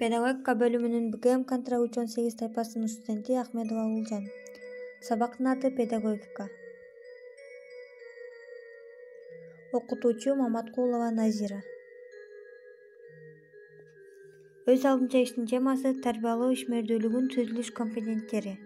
Педагогика бөлүмүнүн БКМ контра учун 8 тайпасынын студенти Ахмедова Улжан. Сабактын аты педагогика. Окутуучу Маматкулова Назира. Өз алдынча иштин темасы тарбиялоо ишмердүүлүгүнүн түзүлүш компоненттери.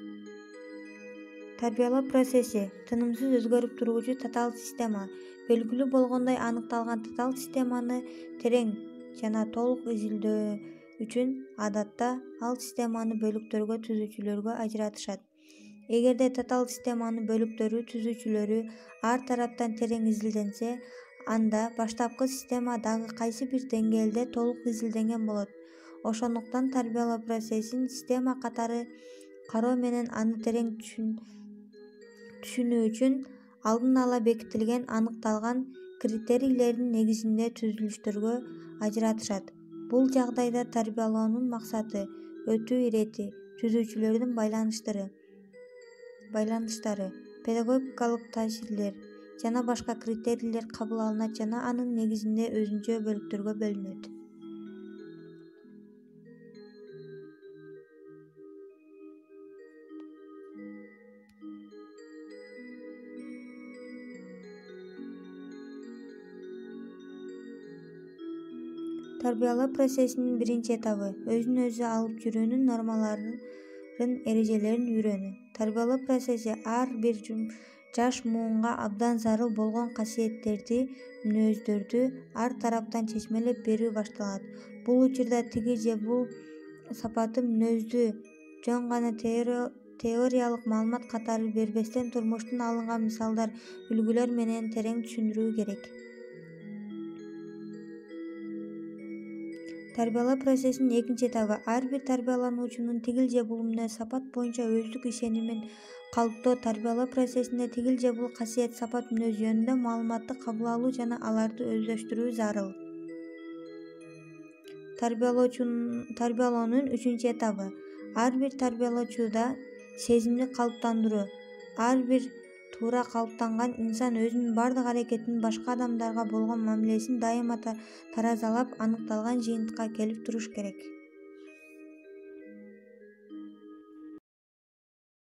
Тарбиялоо процесси тынымсыз өзгөрүп тургучу татаал система. Белгилүү болгондой аныкталган татаал системаны терең жана толук изилдөө үчүн адатта ал системаны бөлүктөргө түзүүчүлөргө ажыратышат. Эгерде татаал системанын бөлүктөрү түзүүчүлөрү ар тараптан терең изилденсе, анда баштапкы система дагы кайсы бир деңгээлде толук изилденген болот. Ошондуктан тарбиялоо процессин система катары кароо менен аны терең түшүнүү үчүн алдын ала бекитилген аныкталган критерийлердин негизинде түзүлүштөргө ажыратышат. Бул жагдайда тарбиялоонун максаты, өтүү ирети, түзүүчүлөрдүн байланыштары, педагогикалык таасирлер жана башка критерийлер кабыл алынат жана анын негизинде өзүнчө бөлүктөргө бөлүнөт. Тарбиялоо процессинин биринчи этабы өзүн өзү алып жүрүүнүн нормаларын, эрежелерин үйрөнүү. Тарбиялоо процесси ар бир жаш муунга абдан зарыл болгон касиеттерди, мүнөздөрдү ар тараптан чечмелеп берүү башталат. Бул учурда тиги же бул сапаты мүнөздү жөн гана теориялык маалымат катары бербестен турмуштан алынган мисалдар, үлгүлөр менен терең түшүндүрүү керек. Тарбиялоо процессинин экинчи этабы ар бир тарбиялануучунун тигил же бул мүнөз сапат боюнча өздүк ишенимин калыптоо. Тарбиялоо процессинде тигил же бул касиет, сапат, мүнөз жөнүндө маалыматты кабыл алуу жана аларды өздөштүрүү зарыл. Тарбиялоонун үчүнчү этабы ар бир тарбиялоочуда сезимди калыптандыруу. Ар бир туура калыптанган инсан өзүнүн бардык аракетин, башка адамдарга болгон мамилесин дайыма таразалап, аныкталган жыйынтыкка келип туруш керек.